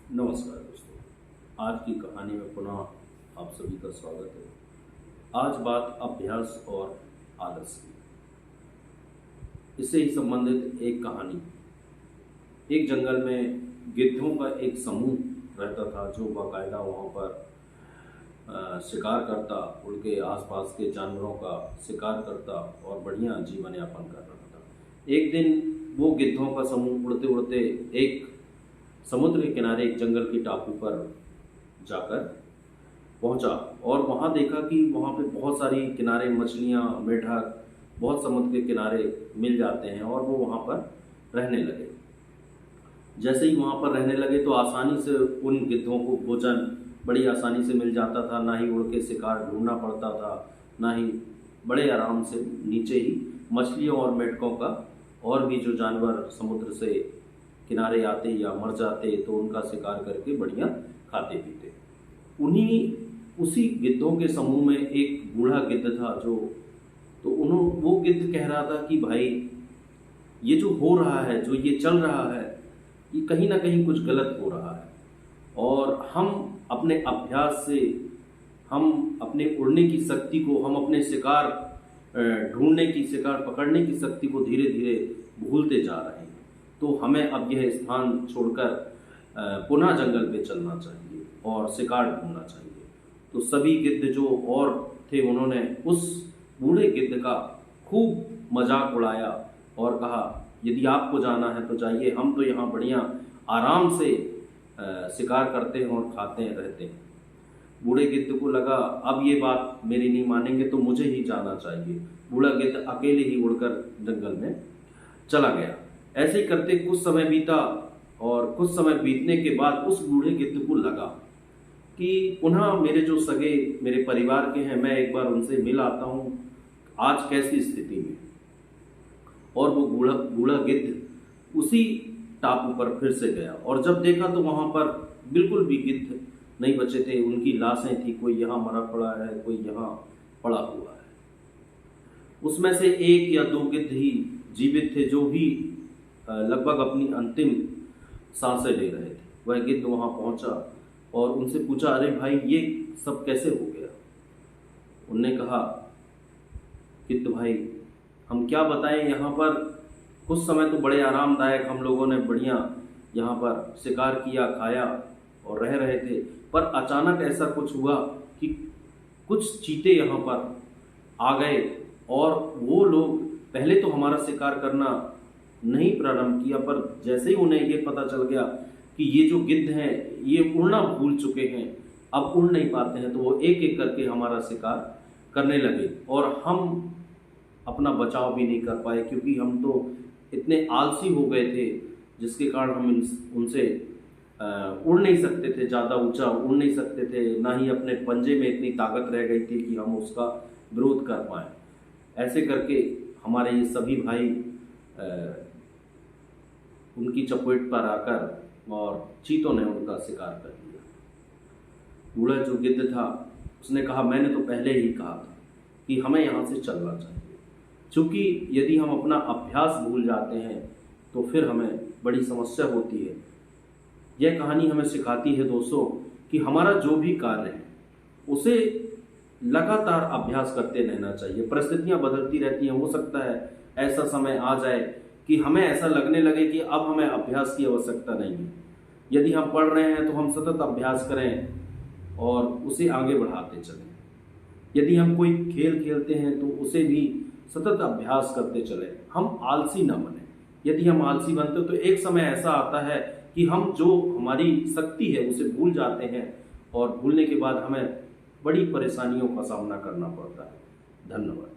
नमस्कार दोस्तों। आज की कहानी में पुनः आप सभी का स्वागत है। आज बात अभ्यास और आलस की। इससे ही संबंधित एक कहानी। एक जंगल में गिद्धों का एक समूह रहता था जो बाकायदा वहाँ पर शिकार करता, उनके आसपास के जानवरों का शिकार करता और बढ़िया जीवन यापन कर रहा था। एक दिन वो गिद्धों का समूह उड़ते उड़ते एक समुद्र के किनारे एक जंगल की टापू पर जाकर पहुंचा और वहां देखा कि वहां पे बहुत सारी किनारे मछलियां, मेढक बहुत समुद्र के किनारे मिल जाते हैं और वो वहां पर रहने लगे। जैसे ही वहां पर रहने लगे तो आसानी से उन गिद्धों को भोजन बड़ी आसानी से मिल जाता था, ना ही उड़ के शिकार ढूंढना पड़ता था, ना ही बड़े आराम से नीचे ही मछलियों और मेढकों का और भी जो जानवर समुद्र से किनारे आते या मर जाते तो उनका शिकार करके बढ़िया खाते पीते। उसी गिद्धों के समूह में एक बूढ़ा गिद्ध था वो गिद्ध कह रहा था कि भाई ये जो हो रहा है, जो ये चल रहा है, ये कहीं ना कहीं कुछ गलत हो रहा है और हम अपने अभ्यास से, हम अपने उड़ने की शक्ति को, हम अपने शिकार ढूंढने की, शिकार पकड़ने की शक्ति को धीरे धीरे भूलते जा रहे हैं। तो हमें अब यह स्थान छोड़कर पुनः जंगल पे चलना चाहिए और शिकार ढूंढना चाहिए। तो सभी गिद्ध जो और थे उन्होंने उस बूढ़े गिद्ध का खूब मजाक उड़ाया और कहा यदि आपको जाना है तो जाइए, हम तो यहाँ बढ़िया आराम से शिकार करते हैं और खाते हैं, रहते हैं। बूढ़े गिद्ध को लगा अब ये बात मेरी नहीं मानेंगे तो मुझे ही जाना चाहिए। बूढ़ा गिद्ध अकेले ही उड़कर जंगल में चला गया। ऐसे ही करते कुछ समय बीता और कुछ समय बीतने के बाद उस बूढ़े गिद्ध को लगा कि पुनः मेरे जो सगे मेरे परिवार के हैं, मैं एक बार उनसे मिल आता हूँ आज कैसी स्थिति में। और वो बूढ़ा गिद्ध उसी टापू पर फिर से गया और जब देखा तो वहां पर बिल्कुल भी गिद्ध नहीं बचे थे। उनकी लाशें थी, कोई यहाँ मरा पड़ा है, कोई यहाँ पड़ा हुआ है। उसमें से एक या दो गिद्ध ही जीवित थे जो भी लगभग अपनी अंतिम सांसें ले रहे थे। वह गिद्ध वहां पहुंचा और उनसे पूछा, अरे भाई ये सब कैसे हो गया? उनने कहा, गिद्ध भाई हम क्या बताएं, यहाँ पर कुछ समय तो बड़े आरामदायक हम लोगों ने बढ़िया यहाँ पर शिकार किया, खाया और रह रहे थे, पर अचानक ऐसा कुछ हुआ कि कुछ चीते यहाँ पर आ गए और वो लोग पहले तो हमारा शिकार करना नहीं प्रारंभ किया, पर जैसे ही उन्हें ये पता चल गया कि ये जो गिद्ध हैं ये उड़ना भूल चुके हैं, अब उड़ नहीं पाते हैं, तो वो एक एक करके हमारा शिकार करने लगे और हम अपना बचाव भी नहीं कर पाए क्योंकि हम तो इतने आलसी हो गए थे जिसके कारण हम उनसे उड़ नहीं सकते थे, ज़्यादा ऊंचा उड़ नहीं सकते थे, ना ही अपने पंजे में इतनी ताकत रह गई थी कि हम उसका विरोध कर पाए। ऐसे करके हमारे ये सभी भाई उनकी चपेट पर आकर और चीतों ने उनका शिकार कर लिया। बूढ़ा जो गिद्ध था उसने कहा, मैंने तो पहले ही कहा था कि हमें यहाँ से चलना चाहिए, क्योंकि यदि हम अपना अभ्यास भूल जाते हैं तो फिर हमें बड़ी समस्या होती है। यह कहानी हमें सिखाती है दोस्तों कि हमारा जो भी कार्य है उसे लगातार अभ्यास करते रहना चाहिए। परिस्थितियां बदलती रहती हैं, हो सकता है ऐसा समय आ जाए कि हमें ऐसा लगने लगे कि अब हमें अभ्यास की आवश्यकता नहीं है। यदि हम पढ़ रहे हैं तो हम सतत अभ्यास करें और उसे आगे बढ़ाते चलें। यदि हम कोई खेल खेलते हैं तो उसे भी सतत अभ्यास करते चलें, हम आलसी न बने। यदि हम आलसी बनते तो एक समय ऐसा आता है कि हम जो हमारी शक्ति है उसे भूल जाते हैं और भूलने के बाद हमें बड़ी परेशानियों का सामना करना पड़ता है। धन्यवाद।